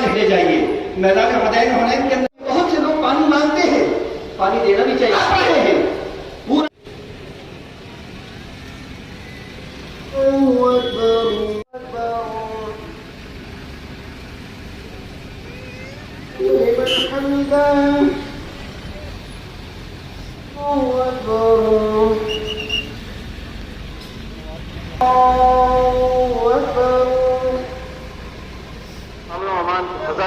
لے جائیے. میدان حنین کے اندر بہت سے لوگ پانی مانگتے ہیں, پانی دینا بھی چاہیے. پورا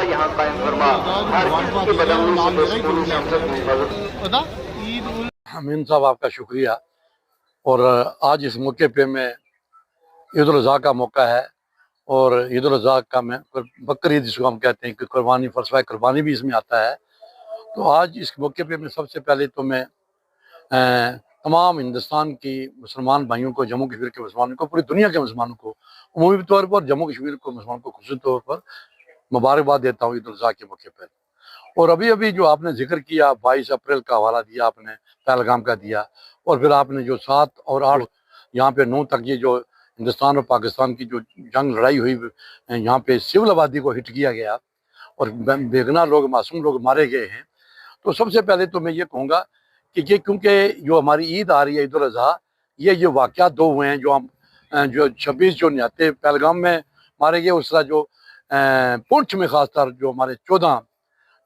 یہاں قائم فرما, ہر کسی کے بدلنے سے دشمنی سے ہم سب کی حفاظت. امین صاحب آپ کا شکریہ. اور آج اس موقع پہ میں عید الاضحیٰ کا موقع ہے, اور عید الاضحیٰ کا میں بقرعید جس کو ہم کہتے ہیں کہ قربانی, فلسفہ قربانی بھی اس میں آتا ہے. تو آج اس موقع پہ میں سب سے پہلے تو میں تمام ہندوستان کی مسلمان بھائیوں کو, جموں کشمیر کے مسلمانوں کو, پوری دنیا کے مسلمانوں کو عمومی طور پر, جموں کشمیر کو مسلمانوں کو خصوصی طور پر مبارکباد دیتا ہوں عید الاضحیٰ کے موقع پر. اور ابھی جو آپ نے ذکر کیا 22 اپریل کا حوالہ دیا آپ نے, پہلگام کا دیا, اور پھر آپ نے جو 7 اور 8 یہاں پہ 9 تک یہ جو ہندوستان اور پاکستان کی جو جنگ لڑائی ہوئی, یہاں پہ سول آبادی کو ہٹ کیا گیا اور بے گناہ لوگ, معصوم لوگ مارے گئے ہیں. تو سب سے پہلے تو میں یہ کہوں گا کہ یہ کیونکہ جو ہماری عید آ رہی ہے عید الاضحیٰ, یہ واقعات 2 ہوئے ہیں جو 26 جو نہتے پہلگام میں مارے گئے, اس طرح جو پونچھ میں خاص طور جو ہمارے 14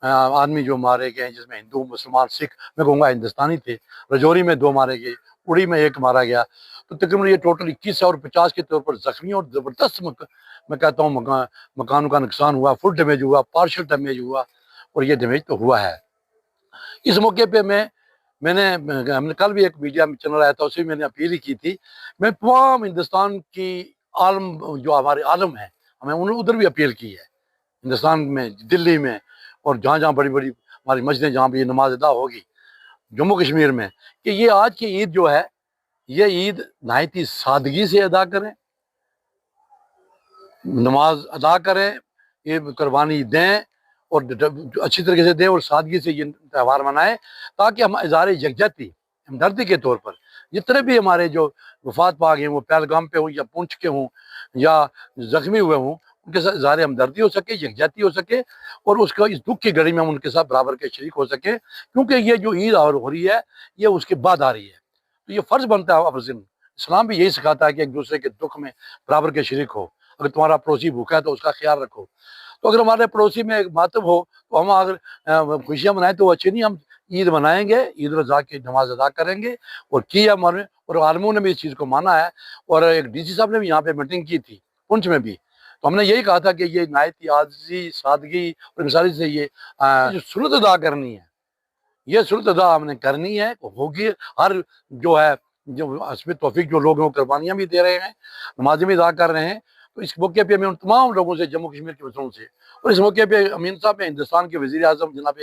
آدمی جو مارے گئے ہیں, جس میں ہندو, مسلمان, سکھ, میں کہوں گا ہندوستانی تھے. رجوری میں 2 مارے گئے, اڑی میں 1 مارا گیا. تو تقریباً یہ ٹوٹل 21 اور 50 کے طور پر زخمی اور زبردست میں کہتا ہوں مکانوں کا نقصان ہوا, فل ڈیمیج ہوا, پارشل ڈیمیج ہوا, اور یہ ڈیمیج تو ہوا ہے. اس موقع پہ میں نے ہم نے کل بھی ایک میڈیا میں چینل آیا تھا, اسے میں نے اپیل ہی کی تھی. میں تمام ہندوستان کی عالم جو ہمارے عالم ہیں, ہمیں انہوں ادھر بھی اپیل کی ہے, ہندوستان میں, دلی میں, اور جہاں بڑی ہماری مسجدیں جہاں بھی یہ نماز ادا ہوگی جموں کشمیر میں, کہ یہ آج کی عید جو ہے یہ عید نہایت ہی سادگی سے ادا کریں, نماز ادا کریں, یہ قربانی دیں اور اچھی طریقے سے دیں, اور سادگی سے یہ تہوار منائیں, تاکہ ہم اظہار یکجہتی, ہمدردی کے طور پر جتنے بھی ہمارے جو وفات پا گئے, وہ پہلگام پہ ہوں یا پونچھ کے ہوں یا زخمی ہوئے ہوں, ان کے ساتھ اظہار ہمدردی ہو سکے, یکجہتی ہو سکے, اور اس اس دکھ کی گھڑی میں ہم ان کے ساتھ برابر کے شریک ہو سکیں. کیونکہ یہ جو عید ہو رہی ہے یہ اس کے بعد آ رہی ہے, تو یہ فرض بنتا ہے. اسلام بھی یہی سکھاتا ہے کہ ایک دوسرے کے دکھ میں برابر کے شریک ہو. اگر تمہارا پڑوسی بھوکا ہے تو اس کا خیال رکھو. تو اگر ہمارے پڑوسی میں ایک ماتم ہو تو ہم اگر خوشیاں منائیں تو وہ اچھی نہیں. ہم عید منائیں گے, عید الاضحیٰ کی نماز ادا کریں گے, اور کیا ہمارے, اور عالموں نے بھی اس چیز کو مانا ہے. اور ایک ڈی سی صاحب نے بھی یہاں پہ میٹنگ کی تھی پونچھ میں بھی, تو ہم نے یہی کہا تھا کہ یہ نہایت ہی عاجزی, سادگی اور مثالی سے یہ جو سنت ادا کرنی ہے, یہ سنت ادا ہم نے کرنی ہے, ہوگی. ہر جو ہے جو حسب توفیق جو لوگ ہیں قربانیاں بھی دے رہے ہیں, نمازیں بھی ادا کر رہے ہیں. تو اس موقع پہ میں ان تمام لوگوں سے, جموں کشمیر کے مسلمانوں سے, اور اس موقع پہ امین صاحب, میں ہندوستان کے وزیر اعظم جناب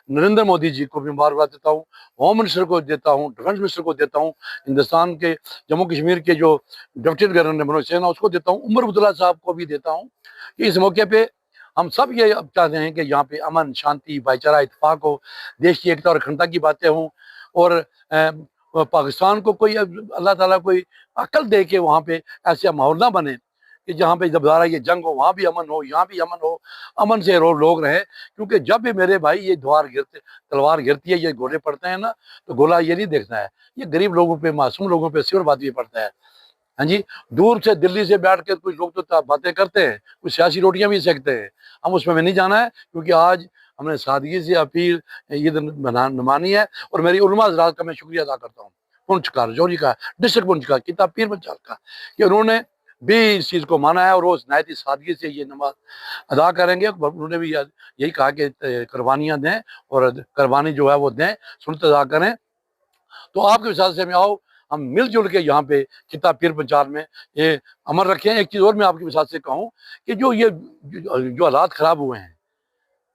نریندر مودی جی کو بھی مبارکباد دیتا ہوں, ہوم منسٹر کو دیتا ہوں, ڈیفنس منسٹر کو دیتا ہوں, ہندوستان کے جموں کشمیر کے جو ڈپٹی گورنر منوج سنہا اس کو دیتا ہوں, عمر عبداللہ صاحب کو بھی دیتا ہوں, کہ اس موقع پہ ہم سب یہ چاہتے ہیں کہ یہاں پہ امن, شانتی, بھائی چارہ, اتفاق ہو, دیش کی ایکتا اور اکھنڈتا کی باتیں ہوں, اور پاکستان کو کوئی اللہ تعالیٰ کوئی عقل دے کے وہاں پہ ایسا ماحول نہ بنے کہ جہاں پہ جب ظاہر یہ جنگ ہو وہاں بھی امن ہو, یہاں بھی امن ہو, امن سے لوگ رہیں. کیونکہ جب بھی میرے بھائی یہ تلوار گرتی ہے, یہ گولے پڑتے ہیں نا, تو گولا یہ نہیں دیکھتا ہے, یہ غریب لوگوں پہ, معصوم لوگوں پہ سور بات بھی پڑتا ہے. ہاں جی, دور سے دلی سے بیٹھ کے کچھ لوگ تو باتیں کرتے ہیں, کچھ سیاسی روٹیاں بھی سیکتے ہیں, ہم اس میں نہیں جانا ہے. کیونکہ آج ہم نے سادگی سے اپیل عید نمانی ہے, اور میری علماء حضرات کا میں شکریہ ادا کرتا ہوں, پونچھ کا, رجوری کا, ڈسٹرکٹ پونچھ کا, کتاب پیر بنچال کا, کہ انہوں نے بھی اس چیز کو مانا ہے, اور روز نہایت ہی سادگی سے یہ نماز ادا کریں گے. انہوں نے بھی یہی کہا کہ قربانیاں دیں, اور قربانی جو ہے وہ دیں, سنت ادا کریں. تو آپ کے حساب سے میں آؤ, ہم مل جل کے یہاں پہ کتاب پیر پنچال میں یہ عمل رکھیں. ایک چیز اور میں آپ کے حساب سے کہوں کہ جو حالات خراب ہوئے ہیں,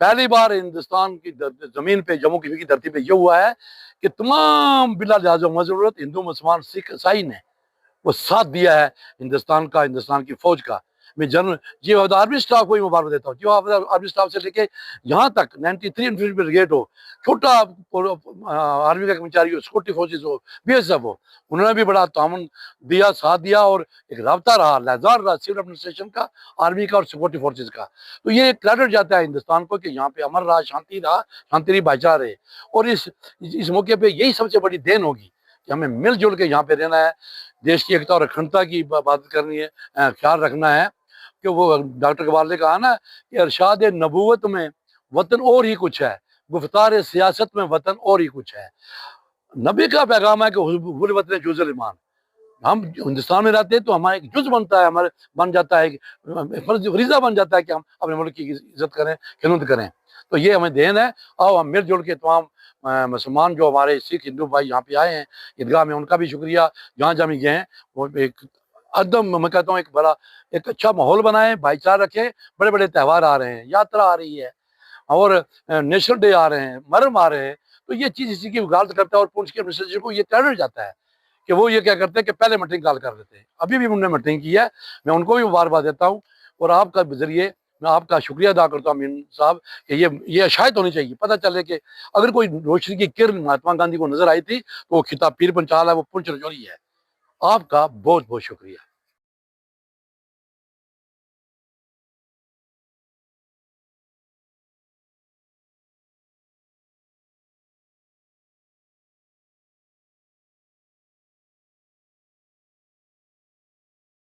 پہلی بار ہندوستان کی زمین پہ, جموں کشمیر کی دھرتی پہ یہ ہوا ہے کہ تمام بلا لحاظ و مضرورت ہندو, مسلمان, سکھ, عیسائی نے وہ ساتھ دیا ہے ہندوستان کی فوج کا. میں جنرل جی وفد آرمی اسٹاف کو ہی مبارک دیتا ہوں، جی وفد آرمی اسٹاف سے لے کے یہاں تک 93 انفینٹری بریگیڈ ہو، چھوٹا آرمی کا کرمچاری ہو، سیکورٹی فورسز ہو، بی ایس ایف ہو، انہوں نے بھی بڑا تعاون دیا، ساتھ دیا، اور ایک رابطہ رہا، لہزار رہا سول ایڈمنسٹریشن کا، آرمی کا اور سیکورٹی فورسز کا۔ تو یہ کریڈٹ جاتا ہے ہندوستان کو کہ یہاں پہ امن رہا، شانتی رہی، بھائی چارہ رہے۔ اور اس موقع پہ یہی سب سے بڑی دین ہوگی کہ ہمیں مل جل کے یہاں پہ رہنا ہے، دیش کی ایکتا اور اکھنڈتا کی بات کرنی ہے، خیال رکھنا ہے کہ وہ ڈاکٹر اقبال نے کہا نا کہ ارشاد نبوت میں وطن اور ہی کچھ ہے، گفتار سیاست میں وطن اور ہی کچھ ہے۔ نبی کا پیغام ہے کہ حب الوطن جز الایمان، ہم ہندوستان میں رہتے ہیں تو ہمارا ایک جز بنتا ہے، ہمارے بن جاتا ہے، فریضہ بن جاتا ہے کہ ہم اپنے ملک کی عزت کریں، خدمت کریں۔ تو یہ ہمیں دین ہے، آؤ ہم مل جل کے تمام مسلمان جو ہمارے سکھ ہندو بھائی یہاں پہ آئے ہیں عیدگاہ میں، ان کا بھی شکریہ، جہاں جہاں بھی گئے ہیں، وہ ایک میں کہتا ہوں ایک اچھا ماحول بنائیں، بھائی چارہ رکھیں۔ بڑے بڑے تہوار آ رہے ہیں، یاترا آ رہی ہے، اور نیشنل ڈے آ رہے ہیں، محرم آ رہے ہیں، تو یہ چیز اسی کی وکالت کرتا ہے، اور پونچھ کے ایڈمنسٹریشن کو یہ کریڈٹ جاتا ہے کہ وہ یہ کیا کرتے ہیں کہ پہلے میٹنگ کال کر لیتے ہیں۔ ابھی بھی انہوں نے میٹنگ کی ہے، میں ان کو بھی مبارکباد دیتا ہوں، اور آپ کا ذریعے میں آپ کا شکریہ ادا کرتا ہوں امین صاحب کہ یہ اشاعت ہونی چاہیے، پتہ چلے کہ اگر کوئی روشنی کی کرن مہاتما گاندھی کو نظر آئی تھی تو وہ خطاب پیر پنچال ہے، وہ پنچ رجوری ہے۔ آپ کا بہت بہت شکریہ۔